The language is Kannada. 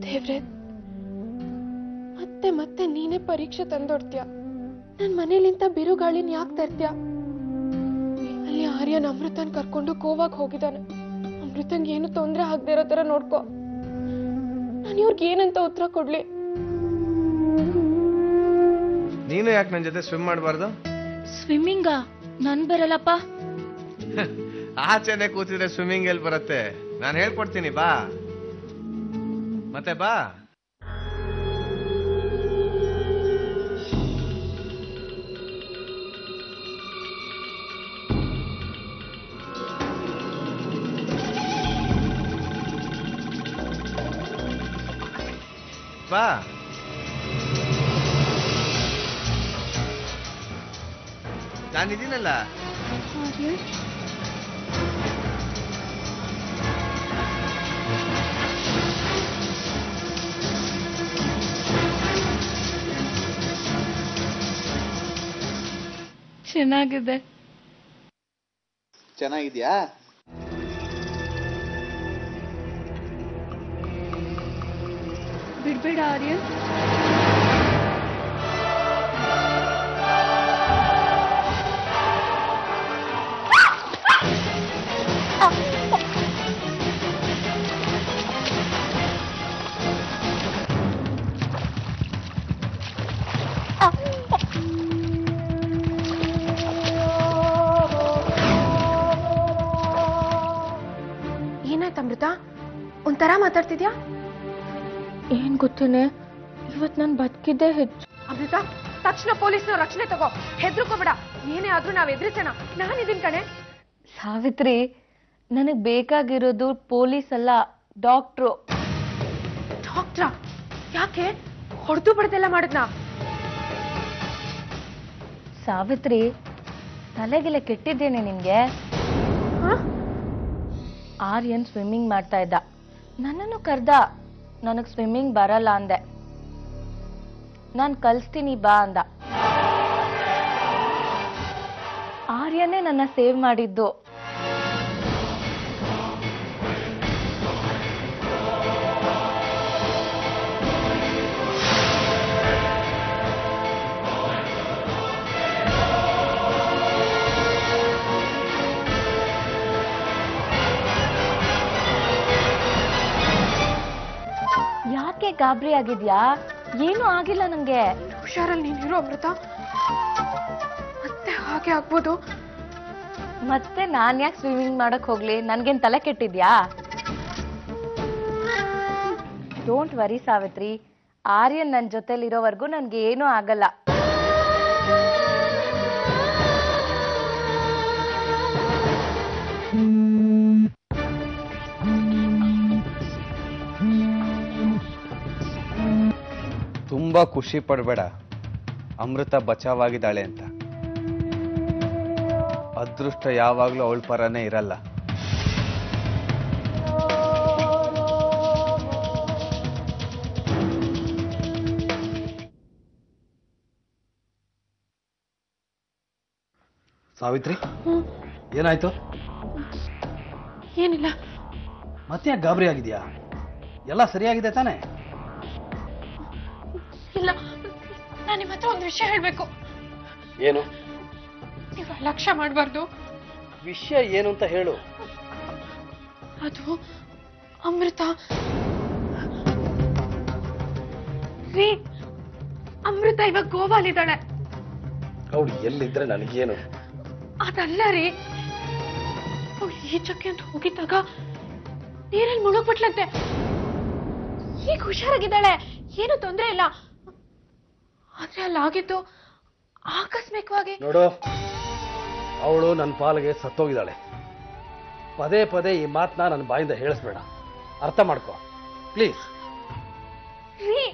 ದೇವ್ರೆ, ಮತ್ತೆ ಮತ್ತೆ ನೀನೇ ಪರೀಕ್ಷೆ ತಂದೊಡ್ತೀಯ. ನನ್ ಮನೇಲಿಂತ ಬಿರುಗಾಳಿನ ಯಾಕೆ ತರ್ತೀಯ? ಅಲ್ಲಿ ಆರ್ಯನ್ ಅಮೃತನ್ ಕರ್ಕೊಂಡು ಗೋವಾಗ್ ಹೋಗಿದ್ದಾನೆ. ಅಮೃತಂಗ್ ಏನು ತೊಂದ್ರೆ ಆಗದೆ ಇರೋ ತರ ನೋಡ್ಕೋ. ನಾನು ಇವ್ರಿಗೆ ಏನಂತ ಉತ್ತರ ಕೊಡ್ಲಿ? ನೀನು ಯಾಕೆ ನನ್ನ ಜೊತೆ ಸ್ವಿಮ್ ಮಾಡಬಾರ್ದು? ಸ್ವಿಮ್ಮಿಂಗ ನನ್ ಬರಲ್ಲಪ್ಪ. ಆಚೆನೆ ಕೂತಿದ್ರೆ ಸ್ವಿಮ್ಮಿಂಗ್ ಎಲ್ಲಿ ಬರುತ್ತೆ? ನಾನು ಹೇಳ್ಕೊಡ್ತೀನಿ, ಬಾ. ಮತ್ತೆ ಬಾ. ಬಾ. ನಾನಿದ್ದೀನಲ್ಲ. ಚೆನ್ನಾಗಿದೆ. ಚೆನ್ನಾಗಿದ್ಯಾ? ಬಿಡ್ಬೇಡ ಆರ್ಯನ್. ಏನಾಯ್ತು ಅಮೃತ? ಒಂಥರ ಮಾತಾಡ್ತಿದ್ಯಾ? ಏನ್ ಗೊತ್ತೇನೆ, ಇವತ್ ನಾನ್ ಬದುಕಿದ್ದೆ ಹೆಚ್ಚು. ಅಮೃತ, ತಕ್ಷಣ ಪೊಲೀಸ್ನ ರಕ್ಷಣೆ ತಗೋ. ಹೆದ್ರುಕೋಬೇಡ. ಏನೇ ಆದ್ರೂ ನಾವ್ ಎದುರಿಸೋಣ. ನಾನಿದ್ದೀನಿ ಕಣೆ. ಸಾವಿತ್ರಿ, ನನಗ್ ಬೇಕಾಗಿರೋದು ಪೊಲೀಸ್ ಅಲ್ಲ, ಡಾಕ್ಟ್ರು. ಡಾಕ್ಟ್ರಾ? ಯಾಕೆ? ಹೊಡೆದು ಬಡ್ದೆಲ್ಲ ಮಾಡಿದ್ನಾ? ಸಾವಿತ್ರಿ, ತಲೆಗೆಲ್ಲ ಕೆಟ್ಟಿದ್ದೇನೆ ನಿನ್ಗೆ? ಆರ್ಯನ್ ಸ್ವಿಮ್ಮಿಂಗ್ ಮಾಡ್ತಾ ಇದ್ದ. ನನ್ನನ್ನು ಕರ್ದ. ನನಗ್ ಸ್ವಿಮ್ಮಿಂಗ್ ಬರಲ್ಲ ಅಂದೆ. ನಾನ್ ಕಲಿಸ್ತೀನಿ ಬಾ ಅಂದ. ಆರ್ಯನೇ ನನ್ನ ಸೇವ್ ಮಾಡಿದ್ದು. ಯಾಕೆ ಗಾಬರಿ ಆಗಿದ್ಯಾ? ಏನು ಆಗಿಲ್ಲ ನಂಗೆ. ಹುಷಾರಲ್ಲಿ ನೀನಿರೋ ಅಮೃತ. ಮತ್ತೆ ಹಾಗೆ ಆಗ್ಬೋದು. ಮತ್ತೆ ನಾನ್ ಯಾಕೆ ಸ್ವಿಮ್ಮಿಂಗ್ ಮಾಡಕ್ ಹೋಗ್ಲಿ? ನನ್ಗೇನ್ ತಲೆ ಕೆಟ್ಟಿದ್ಯಾ? ಡೋಂಟ್ ವರಿ ಸಾವಿತ್ರಿ, ಆರ್ಯನ್ ನನ್ ಜೊತೆಲಿರೋವರೆಗೂ ನನ್ಗೆ ಏನೂ ಆಗಲ್ಲ. ತುಂಬಾ ಖುಷಿ ಪಡಬೇಡ, ಅಮೃತ ಬಚಾವಾಗಿದ್ದಾಳೆ ಅಂತ. ಅದೃಷ್ಟ ಯಾವಾಗ್ಲೂ ಅವಳ ಪರನೇ ಇರಲ್ಲ. ಸಾವಿತ್ರಿ, ಏನಾಯ್ತು? ಏನಿಲ್ಲ. ಮತ್ತೆ ಯಾಕೆ ಗಾಬರಿ ಆಗಿದ್ಯಾ? ಎಲ್ಲ ಸರಿಯಾಗಿದೆ ತಾನೆ? ಇಲ್ಲ, ನಾನು ನಿಮ್ಮ ಹತ್ರ ಒಂದು ವಿಷಯ ಹೇಳ್ಬೇಕು. ಏನು? ನೀವು ಅಲಕ್ಷ್ಯ ಮಾಡಬಾರ್ದು. ವಿಷಯ ಏನು ಅಂತ ಹೇಳು. ಅದು ಅಮೃತ ರೀ. ಅಮೃತ ಇವಾಗ ಗೋವಾಲಿದ್ದಾಳೆ. ಅವಳು ಎಲ್ಲಿದ್ರೆ ನನಗೇನು? ಅದಲ್ಲ ರೀ, ಅವಳು ಈಚಕ್ಕೆ ಅಂತ ಹೋಗಿದ್ದಾಗ ನೀರಲ್ಲಿ ಮುಳುಗ್ಬಿಟ್ಲಂತೆ. ಈಗ ಹುಷಾರಾಗಿದ್ದಾಳೆ, ಏನು ತೊಂದರೆ ಇಲ್ಲ. ಆದ್ರೆ ಅಲ್ಲಾಗಿದ್ದು ಆಕಸ್ಮಿಕವಾಗಿ. ನೋಡು, ಅವಳು ನನ್ನ ಪಾಲಿಗೆ ಸತ್ತೋಗಿದ್ದಾಳೆ. ಪದೇ ಪದೇ ಈ ಮಾತನ್ನ ನನ್ನ ಬಾಯಿಂದ ಹೇಳಿಸ್ಬೇಡ. ಅರ್ಥ ಮಾಡ್ಕೋ ಪ್ಲೀಸ್. ರೀ